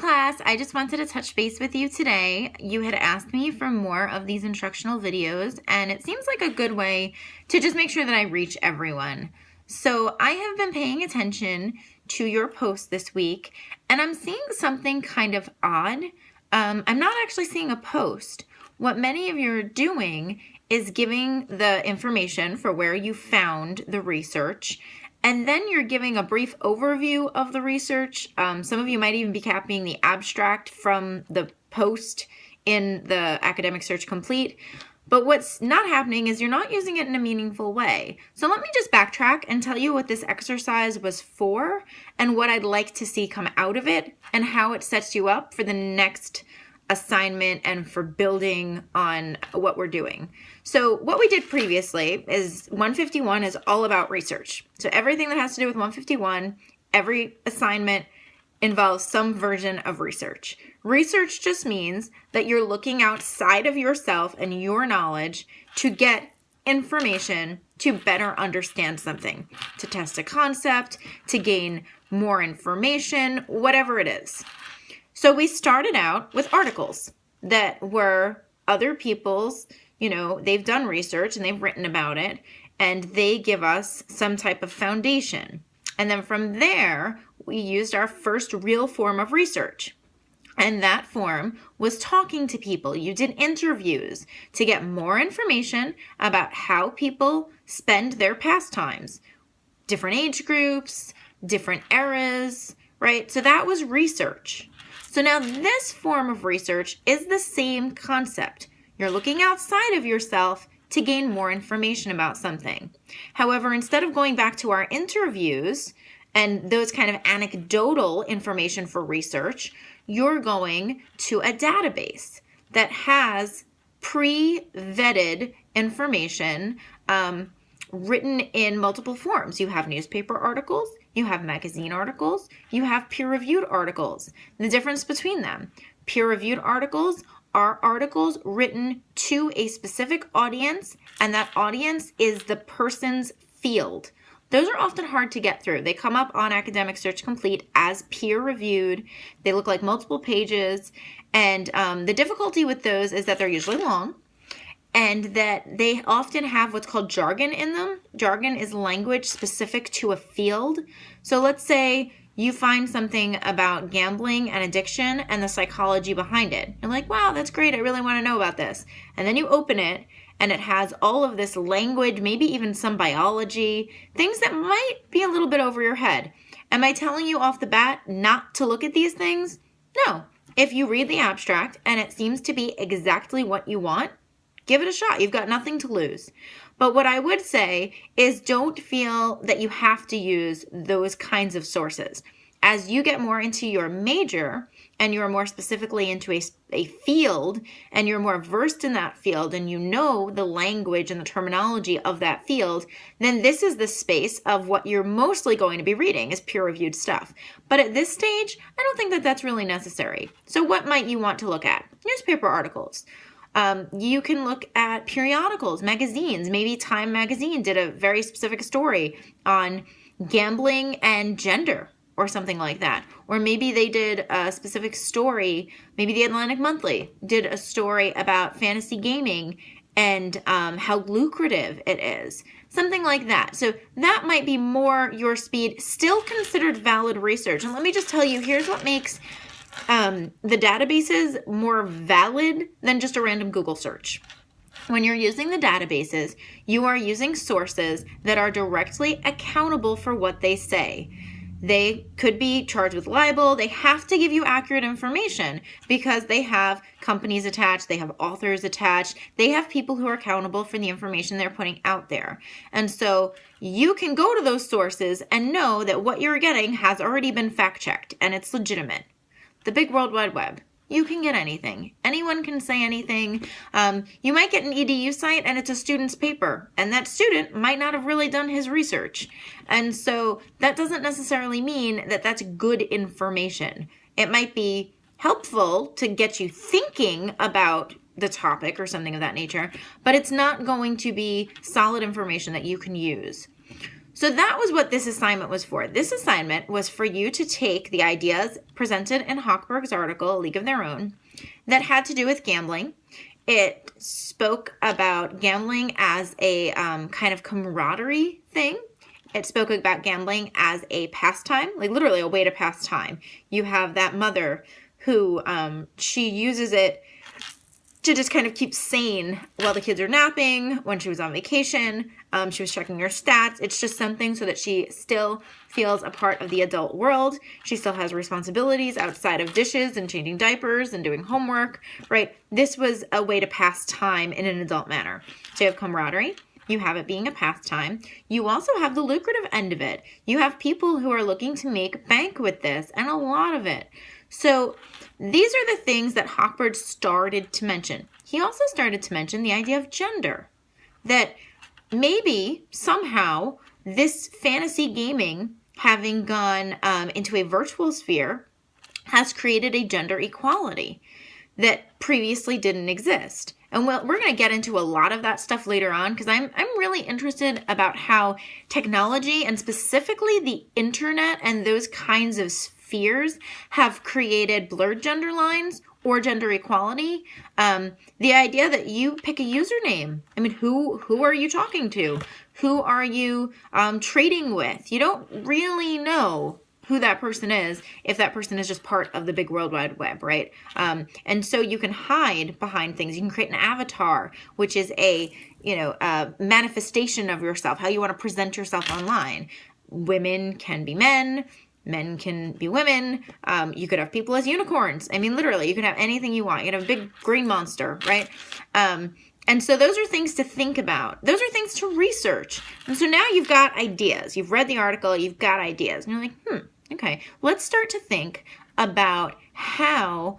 class, I just wanted to touch base with you today. You had asked me for more of these instructional videos, and it seems like a good way to just make sure that I reach everyone. So I have been paying attention to your posts this week, and I'm seeing something kind of odd. I'm not actually seeing a post. What many of you are doing is giving the information for where you found the research, and then you're giving a brief overview of the research. Some of you might even be copying the abstract from the post in the Academic Search Complete. But what's not happening is you're not using it in a meaningful way. So let me just backtrack and tell you what this exercise was for and what I'd like to see come out of it and how it sets you up for the next assignment and for building on what we're doing. So what we did previously is 151 is all about research. So everything that has to do with 151, every assignment involves some version of research. Research just means that you're looking outside of yourself and your knowledge to get information to better understand something, to test a concept, to gain more information, whatever it is. So we started out with articles that were other people's, they've done research and they've written about it, and they give us some type of foundation. And then from there, we used our first real form of research. And that form was talking to people. You did interviews to get more information about how people spend their pastimes, different age groups, different eras, right? So that was research. So now this form of research is the same concept. You're looking outside of yourself to gain more information about something. However, instead of going back to our interviews and those kind of anecdotal information for research, you're going to a database that has pre-vetted information written in multiple forms. You have newspaper articles, you have magazine articles, you have peer-reviewed articles. The difference between them: peer-reviewed articles are articles written to a specific audience, and that audience is the person's field. Those are often hard to get through. They come up on Academic Search Complete as peer-reviewed. They look like multiple pages, and the difficulty with those is that they're usually long, and that they often have what's called jargon in them. Jargon is language specific to a field. So let's say you find something about gambling and addiction and the psychology behind it. You're like, wow, that's great. I really want to know about this. And then you open it, and it has all of this language, maybe even some biology, things that might be a little bit over your head. Am I telling you off the bat not to look at these things? No. If you read the abstract and it seems to be exactly what you want, give it a shot. You've got nothing to lose. But what I would say is don't feel that you have to use those kinds of sources. As you get more into your major and you're more specifically into a field and you're more versed in that field and you know the language and the terminology of that field, then this is the space of what you're mostly going to be reading is peer-reviewed stuff. But at this stage, I don't think that that's really necessary. So what might you want to look at? Newspaper articles. You can look at periodicals, magazines. Maybe Time Magazine did a very specific story on gambling and gender or something like that. Or maybe they did a specific story, maybe the Atlantic Monthly did a story about fantasy gaming and how lucrative it is. Something like that. So that might be more your speed, still considered valid research. And let me just tell you, here's what makes the databases more valid than just a random Google search. When you're using the databases, you are using sources that are directly accountable for what they say. They could be charged with libel. They have to give you accurate information because they have companies attached. They have authors attached. They have people who are accountable for the information they're putting out there. And so you can go to those sources and know that what you're getting has already been fact-checked and it's legitimate. The big World Wide Web. You can get anything. Anyone can say anything. You might get an EDU site and it's a student's paper, and that student might not have really done his research. And so that doesn't necessarily mean that that's good information. It might be helpful to get you thinking about the topic or something of that nature, but it's not going to be solid information that you can use. So that was what this assignment was for. This assignment was for you to take the ideas presented in Hochberg's article, A League of Their Own, that had to do with gambling. It spoke about gambling as a kind of camaraderie thing. It spoke about gambling as a pastime, like literally a way to pass time. You have that mother who she uses it to just kind of keep sane while the kids are napping, when she was on vacation. She was checking her stats. It's just something so that she still feels a part of the adult world. She still has responsibilities outside of dishes and changing diapers and doing homework, right? This was a way to pass time in an adult manner. So you have camaraderie. You have it being a pastime. You also have the lucrative end of it. You have people who are looking to make bank with this, and a lot of it. So these are the things that Hochberg started to mention. He also started to mention the idea of gender, that maybe somehow this fantasy gaming, having gone into a virtual sphere, has created a gender equality that previously didn't exist. And we're going to get into a lot of that stuff later on, because I'm really interested about how technology, and specifically the internet and those kinds of spheres, have created blurred gender lines or gender equality. The idea that you pick a username. I mean, who are you talking to? Who are you trading with? You don't really know who that person is if that person is just part of the big World Wide Web, right? And so you can hide behind things. You can create an avatar, which is a manifestation of yourself, how you want to present yourself online. Women can be men. Men can be women. You could have people as unicorns. I mean, literally, you could have anything you want. You could have a big green monster, right? And so those are things to think about. Those are things to research. And so now you've got ideas. You've read the article. You've got ideas. And you're like, okay, let's start to think about how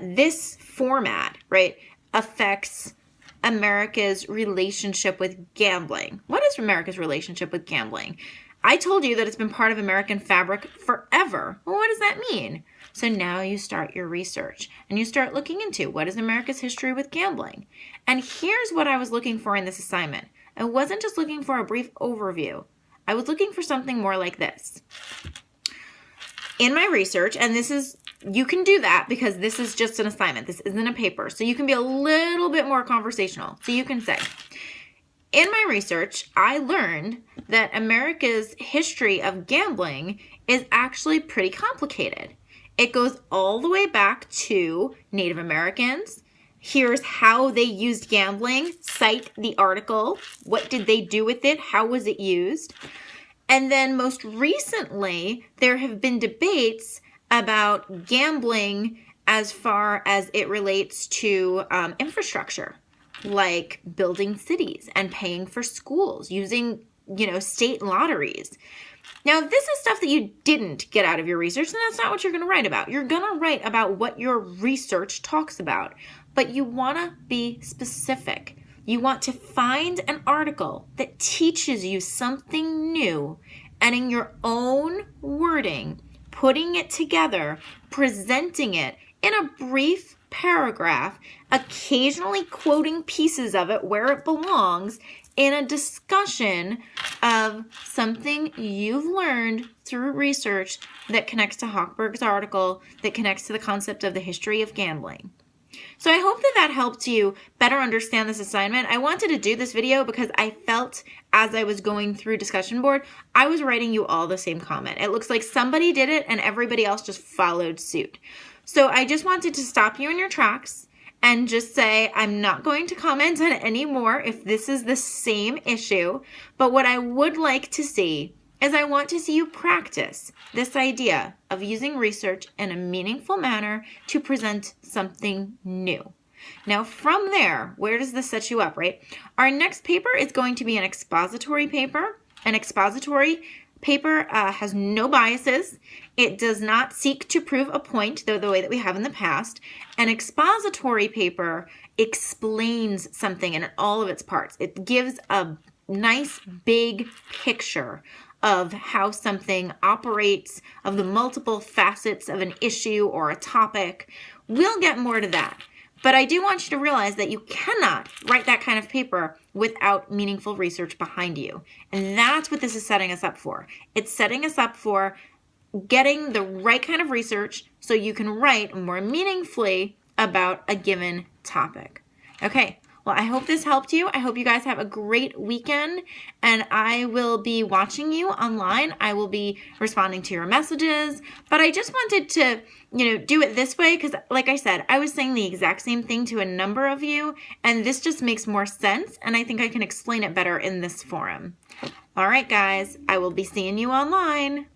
this format, right, affects America's relationship with gambling. What is America's relationship with gambling? I told you that it's been part of American fabric forever. Well, what does that mean? So now you start your research and you start looking into what is America's history with gambling. And here's what I was looking for in this assignment. I wasn't just looking for a brief overview. I was looking for something more like this. In my research, and you can do that because this is just an assignment. This isn't a paper. So you can be a little bit more conversational. So you can say, in my research, I learned that America's history of gambling is actually pretty complicated. It goes all the way back to Native Americans. Here's how they used gambling. Cite the article. What did they do with it? How was it used? And then most recently, there have been debates about gambling as far as it relates to infrastructure, like building cities and paying for schools, using, state lotteries. Now, this is stuff that you didn't get out of your research, and that's not what you're going to write about. You're going to write about what your research talks about, but you want to be specific. You want to find an article that teaches you something new, and in your own wording, putting it together, presenting it in a brief paragraph, occasionally quoting pieces of it where it belongs, in a discussion of something you've learned through research that connects to Hochberg's article, that connects to the concept of the history of gambling. So I hope that helped you better understand this assignment. I wanted to do this video because I felt as I was going through discussion board, I was writing you all the same comment. It looks like somebody did it and everybody else just followed suit. So I just wanted to stop you in your tracks and just say, I'm not going to comment on it anymore if this is the same issue. But what I would like to see is I want to see you practice this idea of using research in a meaningful manner to present something new. Now, from there, where does this set you up, right? Our next paper is going to be an expository paper. An expository paper has no biases. It does not seek to prove a point, though the way that we have in the past. An expository paper explains something in all of its parts. It gives a nice big picture of how something operates, of the multiple facets of an issue or a topic. We'll get more to that. But I do want you to realize that you cannot write that kind of paper without meaningful research behind you. And that's what this is setting us up for. It's setting us up for getting the right kind of research so you can write more meaningfully about a given topic. Okay, well, I hope this helped you. I hope you guys have a great weekend, and I will be watching you online. I will be responding to your messages, but I just wanted to, do it this way because, like I said, I was saying the exact same thing to a number of you, and this just makes more sense, and I think I can explain it better in this forum. All right, guys, I will be seeing you online.